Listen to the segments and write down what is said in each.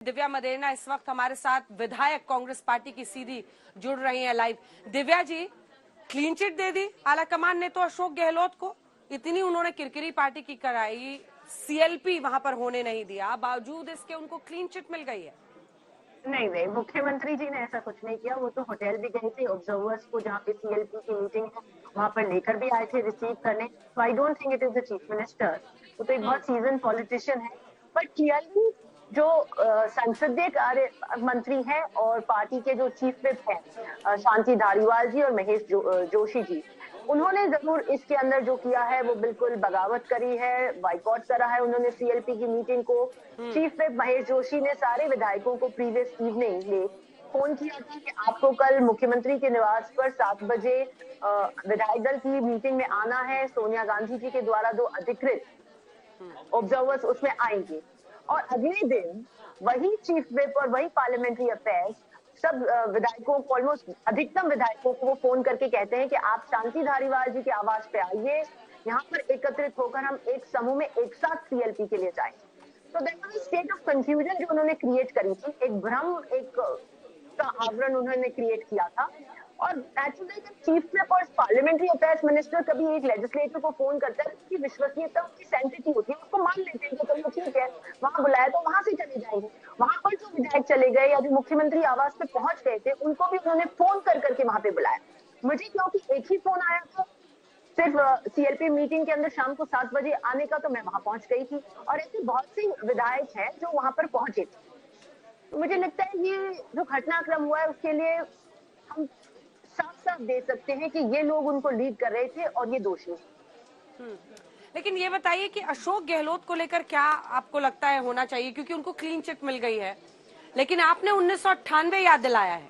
दिव्या मदेरणा इस वक्त हमारे साथ विधायक कांग्रेस पार्टी की सीधी जुड़ रही हैं live. Divya ji, clean chit दे दी आला कमान ने तो अशोक गहलोत को, इतनी उन्होंने किरकिरी पार्टी की कराई, सीएलपी वहां पर होने नहीं दिया, बावजूद इसके उनको क्लीन चिट मिल गई है। नहीं, मुख्यमंत्री जी ने ऐसा कुछ नहीं किया। वो तो होटल भी गए थे ऑब्जर्वर्स को, जहाँ पे सीएलपी की मीटिंग है वहां पर लेकर भी आए थे रिसीव करने। तो I don't think it is the chief minister. वो तो एक बहुत सीजन पॉलिटिशियन है। बट क्लियरली जो संसदीय कार्य मंत्री है और पार्टी के जो चीफ विप है शांति धारीवाल जी और महेश जोशी जी, उन्होंने जरूर इसके अंदर जो किया है वो बिल्कुल बगावत करी है, बाइकआउट करा है उन्होंने सीएलपी की मीटिंग को। चीफ विप महेश जोशी ने सारे विधायकों को प्रीवियस इवनिंग में फोन किया था कि आपको कल मुख्यमंत्री के निवास पर 7 बजे विधायक दल की मीटिंग में आना है। सोनिया गांधी जी के द्वारा 2 अधिकृत ऑब्जर्वर्स उसमें आएंगे। और अगले दिन वही चीफ विप और वही पार्लियामेंट्री अफेयर्स सब विधायकों को, ऑलमोस्ट अधिकतम विधायकों को वो फोन करके कहते हैं कि आप शांति धारीवाल जी के आवास पे आइए, यहाँ पर एकत्रित होकर हम एक समूह में एक साथ सीएलपी के लिए जाएं। तो there was a state of confusion जो उन्होंने क्रिएट करी थी, एक भ्रम, एक का आवरण उन्होंने क्रिएट किया था। और नेचुरली जब चीफ विप और पार्लियामेंट्री अफेयर्स मिनिस्टर कभी एक लेजिस्लेटर को फोन करता है, उसकी विश्वसनीयता, उसकी सेंसिटिव होती है, उसको मान लेते हैं कि चलो ठीक है, वहां बुलाया तो वहां से चले जाएंगे। वहां पर जो विधायक चले गए या जो मुख्यमंत्री आवास पे पहुंच गए थे, उनको भी उन्होंने फोन कर करके वहां पे बुलाया। मुझे क्योंकि एक ही फोन आया था सिर्फ सीएलपी मीटिंग के अंदर शाम को 7 बजे आने का, तो मैं वहां पहुंच गई थी। और ऐसे बहुत से विधायक हैं जो वहां पर पहुंचे थे। तो मुझे लगता है ये जो घटनाक्रम हुआ है उसके लिए हम साफ साफ दे सकते हैं कि ये लोग उनको लीड कर रहे थे और ये दोषी हैं। लेकिन ये बताइए कि अशोक गहलोत को लेकर क्या आपको लगता है होना चाहिए, क्योंकि उनको क्लीन चिट मिल गई है, लेकिन आपने 1998 याद दिलाया है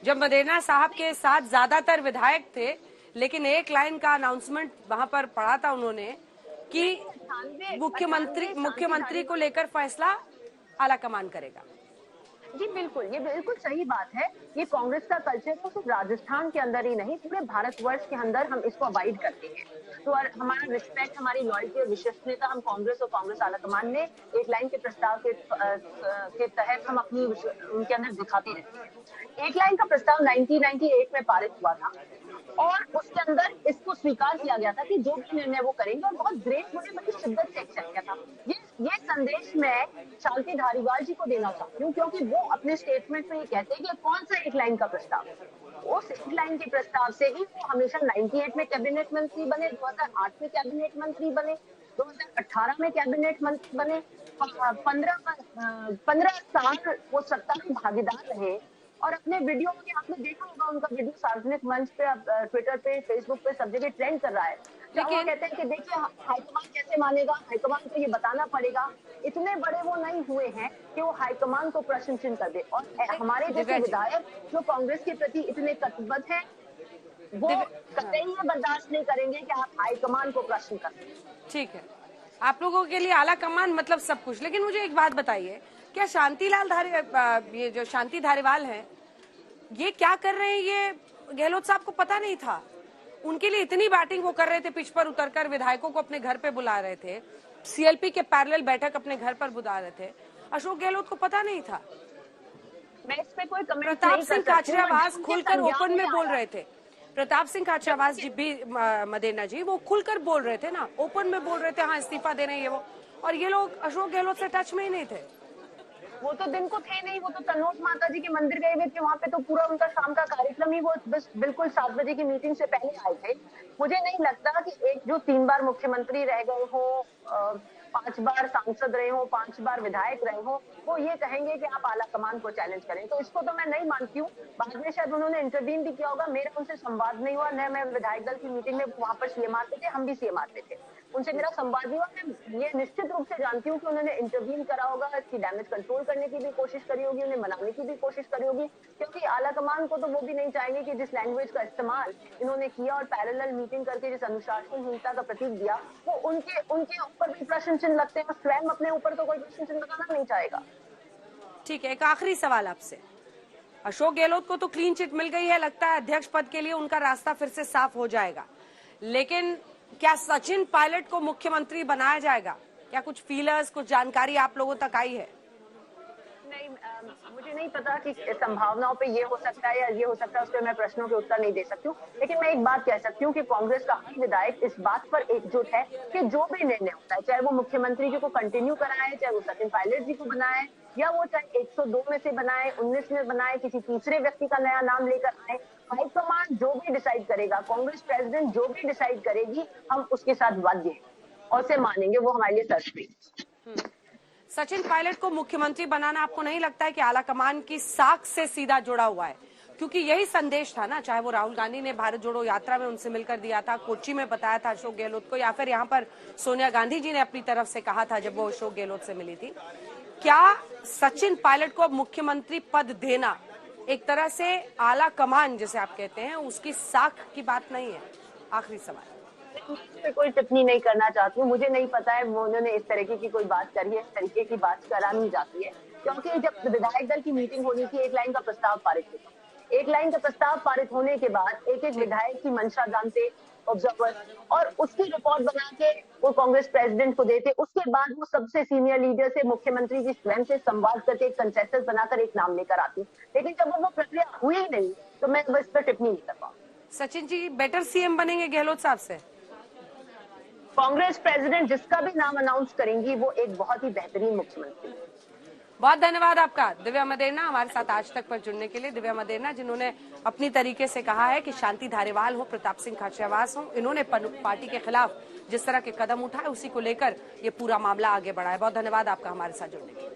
जब मदेरणा साहब के साथ ज्यादातर विधायक थे, लेकिन एक लाइन का अनाउंसमेंट वहां पर पड़ा था उन्होंने कि मुख्यमंत्री को लेकर फैसला आला कमान करेगा। जी बिल्कुल, ये बिल्कुल सही बात है। ये कांग्रेस का कल्चर है, सिर्फ राजस्थान के अंदर ही नहीं, पूरे भारतवर्ष के अंदर हम इसको अवॉइड करते हैं। तो हमारा रिस्पेक्ट, हमारी लॉयल्टी और विश्वसनीयता हम कांग्रेस और कांग्रेस आलाकमान ने एक लाइन के प्रस्ताव के तहत हम अपनी उनके अंदर दिखाते रहते हैं। एक लाइन का प्रस्ताव 1998 में पारित हुआ था और उसके अंदर इसको स्वीकार किया गया था कि जो भी निर्णय वो करेंगे, और बहुत ग्रेसफुली, बड़ी शिद्दत से एक्सेप्ट किया था। ये संदेश मैं शांति धारीवाल जी को देना चाहती हूँ, क्योंकि वो अपने स्टेटमेंट में ये कहते हैं कि कौन सा एक लाइन का प्रस्ताव है। उस एक लाइन के प्रस्ताव से ही वो हमेशा 98 में कैबिनेट मंत्री बने, 2008 में कैबिनेट मंत्री बने, 2018 में कैबिनेट मंत्री बने, 15 साल वो सत्ता में भागीदार रहे। और अपने वीडियो में आपने देखा होगा, उनका वीडियो सार्वजनिक मंच पे, ट्विटर पे, फेसबुक पे सब जगह ट्रेंड कर रहा है। वो कहते हैं कि देखिए हाईकमान कैसे मानेगा, हाईकमान को ये बताना पड़ेगा। इतने बड़े वो नहीं हुए हैं कि वो हाईकमान को प्रश्न चिन्ह कर दे। और हमारे जैसे विधायक जो कांग्रेस के प्रति इतने कटिबद्ध हैं, वो कतई ये बर्दाश्त नहीं करेंगे कि आप हाईकमान को प्रश्न करें। ठीक है, आप लोगों के लिए आला कमान मतलब सब कुछ। लेकिन मुझे एक बात बताइए, क्या ये जो शांति धारीवाल है, ये क्या कर रहे हैं, ये गहलोत साहब को पता नहीं था? उनके लिए इतनी बैटिंग वो कर रहे थे, पिच पर उतरकर विधायकों को अपने घर पे बुला रहे थे, सीएलपी के पैरेलल बैठक अपने घर पर बुला रहे थे। अशोक गहलोत को पता नहीं था? मैं इस पे कोई कमेंट प्रताप सिंह खाचरियावास खुलकर ओपन में बोल रहे थे। प्रताप सिंह खाचरियावास जी भी, मदेरणा जी, वो खुलकर बोल रहे थे ना, ओपन में बोल रहे थे, हाँ इस्तीफा दे रहे हैं ये वो। और ये लोग अशोक गहलोत से टच में ही नहीं थे। वो तो दिन को थे नहीं, वो तो तनोट माता जी के मंदिर गए हुए थे। वहां पे तो पूरा उनका शाम का कार्यक्रम ही वो बस बिल्कुल 7 बजे की मीटिंग से पहले आए थे। मुझे नहीं लगता कि एक जो 3 बार मुख्यमंत्री रह गए हो, 5 बार सांसद रहे हो, 5 बार विधायक रहे हो, वो ये कहेंगे कि आप आला कमान को चैलेंज करें। तो इसको तो मैं नहीं मानती हूँ। बाद में शायद उन्होंने इंटरवीन भी किया होगा, मेरा उनसे संवाद नहीं हुआ। न मैं विधायक दल की मीटिंग में वहां पर सीएम आते थे, हम भी सीएम आते थे, उनसे मेरा संवाद नहीं हुआ। मैं ये निश्चित रूप से जानती हूँ कि उन्होंने इंटरवीन करा होगा, इसकी डैमेज कंट्रोल करने की भी कोशिश करी होगी, उन्हें मनाने की भी कोशिश करी होगी। क्योंकि आला कमान को तो वो भी नहीं चाहेंगे कि जिस लैंग्वेज का इस्तेमाल इन्होंने किया और पैरेलल मीटिंग करके जिस अनुशासनहीनता का प्रतीक दिया, वो उनके ऊपर भी प्रश्न चिन्ह लगते हैं। स्वयं अपने ऊपर तो कोई प्रश्न चिन्ह लगाना नहीं चाहेगा। ठीक है, एक आखिरी सवाल आपसे। अशोक गहलोत को तो क्लीन चिट मिल गई है, लगता है अध्यक्ष पद के लिए उनका रास्ता फिर से साफ हो जाएगा, लेकिन क्या सचिन पायलट को मुख्यमंत्री बनाया जाएगा? क्या कुछ फीलर्स, कुछ जानकारी आप लोगों तक आई है? नहीं, मुझे नहीं पता कि संभावनाओं पे ये हो सकता है या ये हो सकता है, उस पर मैं प्रश्नों के उत्तर नहीं दे सकती हूँ। लेकिन मैं एक बात कह सकती हूँ कि कांग्रेस का हर विधायक इस बात पर एकजुट है कि जो भी निर्णय होता है, चाहे वो मुख्यमंत्री जी को कंटिन्यू कराए, चाहे वो सचिन पायलट जी को बनाए, या वो चाहे 102 में से बनाए, 19 में बनाए, किसी तीसरे व्यक्ति का नया नाम लेकर आए, हाईकमान जो भी डिसाइड करेगा, कांग्रेस प्रेसिडेंट जो भी डिसाइड करेगी, हम उसके साथ बाध्य हैं और उसे मानेंगे। वो हमारे लिए सर्वश्रेष्ठ। सचिन पायलट को मुख्यमंत्री बनाना आपको नहीं लगता है कि आलाकमान की साख से सीधा जुड़ा हुआ है? क्योंकि यही संदेश था ना, चाहे वो राहुल गांधी ने भारत जोड़ो यात्रा में उनसे मिलकर दिया था, कोच्चि में बताया था अशोक गहलोत को, या फिर यहाँ पर सोनिया गांधी जी ने अपनी तरफ से कहा था जब वो अशोक गहलोत से मिली थी। क्या सचिन पायलट को अब मुख्यमंत्री पद देना एक तरह से आला कमान जिसे आप कहते हैं उसकी साख की बात नहीं है? आखिरी सवाल। मैं कोई टिप्पणी नहीं करना चाहती हूँ। मुझे नहीं पता है वो उन्होंने इस तरीके की कोई बात करी है, इस तरीके की बात करा नहीं जाती है, क्योंकि जब विधायक दल की मीटिंग होनी थी, एक लाइन का प्रस्ताव पारित हुआ। एक लाइन का प्रस्ताव पारित होने के बाद एक एक विधायक की मंशा जानते ऑब्जर्वर, और उसकी रिपोर्ट बना के वो कांग्रेस प्रेसिडेंट को देते। उसके बाद वो सबसे सीनियर लीडर से, मुख्यमंत्री जी स्वयं से संवाद करके एक कंसेंसस बनाकर एक नाम लेकर आती। लेकिन जब वो प्रक्रिया हुई ही नहीं, तो मैं इस पर टिप्पणी नहीं कर पाऊंगी। सचिन जी बेटर सीएम बनेंगे गहलोत साहब से? कांग्रेस प्रेसिडेंट जिसका भी नाम अनाउंस करेंगी वो एक बहुत ही बेहतरीन मुख्यमंत्री। बहुत धन्यवाद आपका दिव्या मदेरना हमारे साथ आज तक पर जुड़ने के लिए। दिव्या मदेरना जिन्होंने अपनी तरीके से कहा है कि शांति धारीवाल हो, प्रताप सिंह खाचरियावास हो, इन्होंने पार्टी के खिलाफ जिस तरह के कदम उठाए उसी को लेकर ये पूरा मामला आगे बढ़ा है। बहुत धन्यवाद आपका हमारे साथ जुड़ने के लिए।